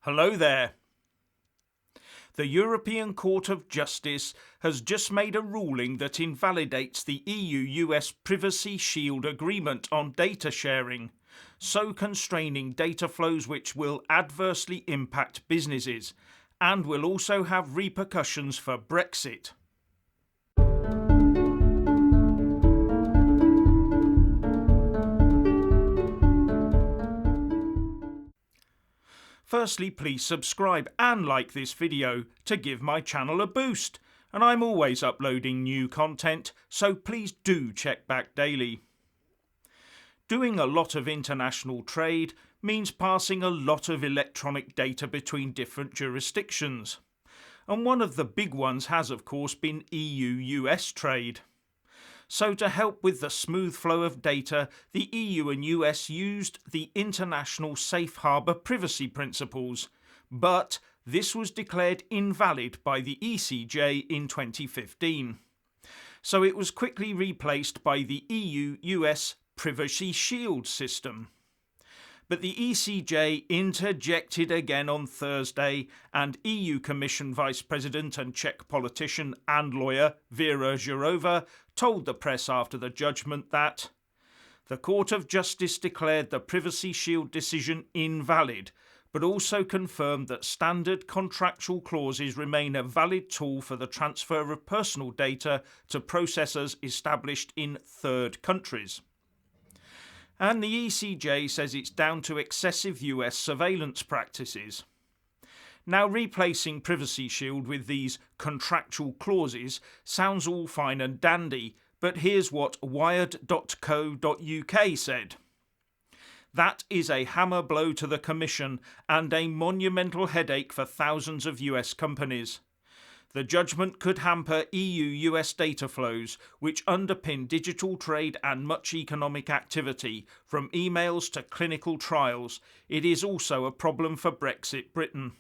Hello there. The European Court of Justice has just made a ruling that invalidates the EUUS Privacy Shield Agreement on data sharing, so constraining data flows which will adversely impact businesses and will also have repercussions for Brexit. Firstly, please subscribe and like this video to give my channel a boost, and I'm always uploading new content, so please do check back daily. Doing a lot of international trade means passing a lot of electronic data between different jurisdictions, and one of the big ones has of course been EU-US trade. So to help with the smooth flow of data, the EU and US used the International Safe Harbour Privacy Principles, but this was declared invalid by the ECJ in 2015. So it was quickly replaced by the EU-US Privacy Shield system. But the ECJ interjected again on Thursday, and EU Commission Vice President and Czech politician and lawyer Věra Jourová told the press after the judgment that the Court of Justice declared the Privacy Shield decision invalid, but also confirmed that standard contractual clauses remain a valid tool for the transfer of personal data to processors established in third countries. And the ECJ says it's down to excessive US surveillance practices. Now, replacing Privacy Shield with these contractual clauses sounds all fine and dandy, but here's what Wired.co.uk said. That is a hammer blow to the Commission and a monumental headache for thousands of US companies. The judgment could hamper EU-US data flows, which underpin digital trade and much economic activity, from emails to clinical trials. It is also a problem for Brexit Britain.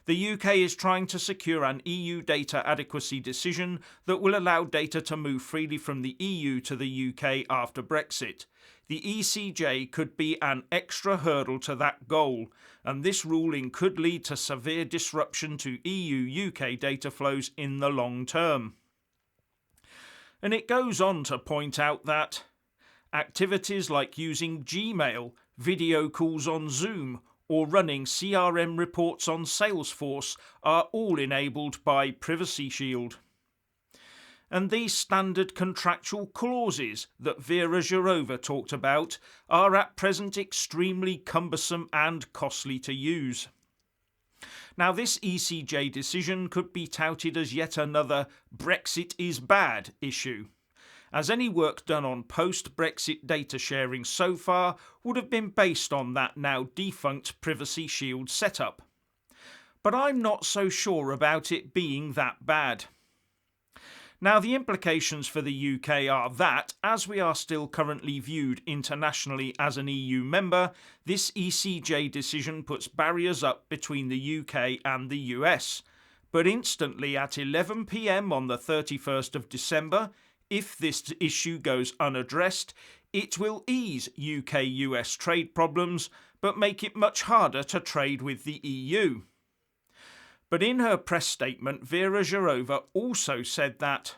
The UK is trying to secure an EU data adequacy decision that will allow data to move freely from the EU to the UK after Brexit. The ECJ could be an extra hurdle to that goal, and this ruling could lead to severe disruption to EU-UK data flows in the long term. And it goes on to point out that activities like using Gmail, video calls on Zoom, or running CRM reports on Salesforce are all enabled by Privacy Shield. And these standard contractual clauses that Věra Jourová talked about are at present extremely cumbersome and costly to use. Now, this ECJ decision could be touted as yet another Brexit is bad issue, as any work done on post-Brexit data sharing so far would have been based on that now defunct Privacy Shield setup. But I'm not so sure about it being that bad. Now, the implications for the UK are that, as we are still currently viewed internationally as an EU member, this ECJ decision puts barriers up between the UK and the US. But instantly at 11 p.m. on the 31st of December, if this issue goes unaddressed, it will ease UK-US trade problems, but make it much harder to trade with the EU. But in her press statement, Věra Jourová also said that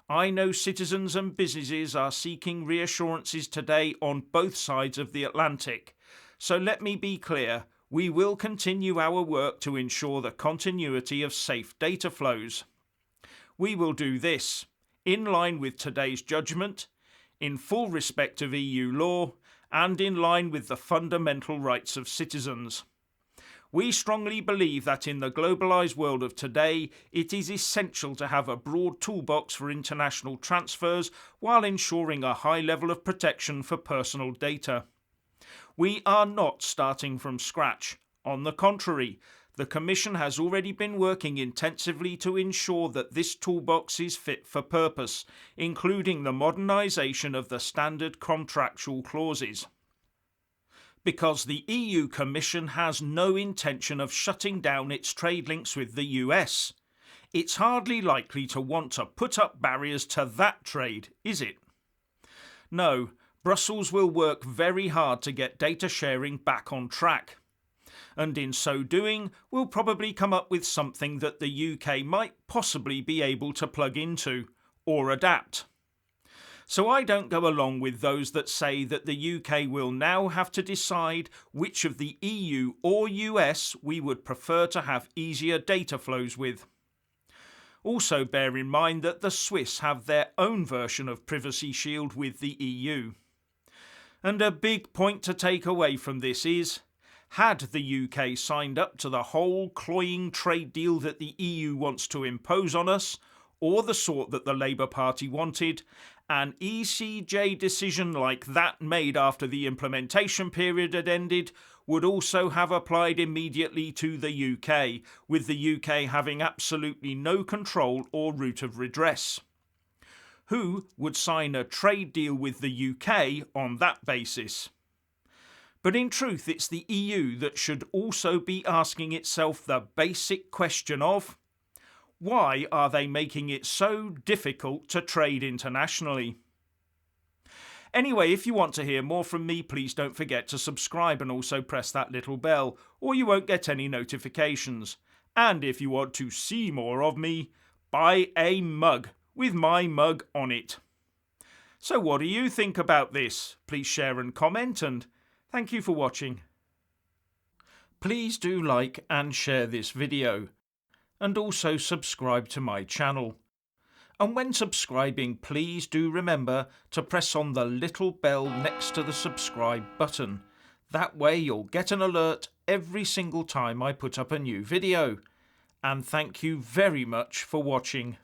I know citizens and businesses are seeking reassurances today on both sides of the Atlantic. So let me be clear, we will continue our work to ensure the continuity of safe data flows. We will do this in line with today's judgment, in full respect of EU law, and in line with the fundamental rights of citizens. We strongly believe that in the globalised world of today, it is essential to have a broad toolbox for international transfers while ensuring a high level of protection for personal data. We are not starting from scratch. On the contrary, the Commission has already been working intensively to ensure that this toolbox is fit for purpose, including the modernisation of the standard contractual clauses. Because the EU Commission has no intention of shutting down its trade links with the US. It's hardly likely to want to put up barriers to that trade, is it? No, Brussels will work very hard to get data sharing back on track. and in so doing will probably come up with something that the UK might possibly be able to plug into or adapt. So I don't go along with those that say that the UK will now have to decide which of the EU or US we would prefer to have easier data flows with. Also bear in mind that the Swiss have their own version of Privacy Shield with the EU. And a big point to take away from this is, had the UK signed up to the whole cloying trade deal that the EU wants to impose on us, or the sort that the Labour Party wanted, an ECJ decision like that made after the implementation period had ended would also have applied immediately to the UK, with the UK having absolutely no control or route of redress. Who would sign a trade deal with the UK on that basis? But in truth, it's the EU that should also be asking itself the basic question of, why are they making it so difficult to trade internationally? Anyway, if you want to hear more from me, please don't forget to subscribe and also press that little bell, or you won't get any notifications. And if you want to see more of me, buy a mug with my mug on it. So what do you think about this? Please share and comment, and thank you for watching. Please do like and share this video, and also subscribe to my channel. And when subscribing, please do remember to press on the little bell next to the subscribe button. That way you'll get an alert every single time I put up a new video. And thank you very much for watching.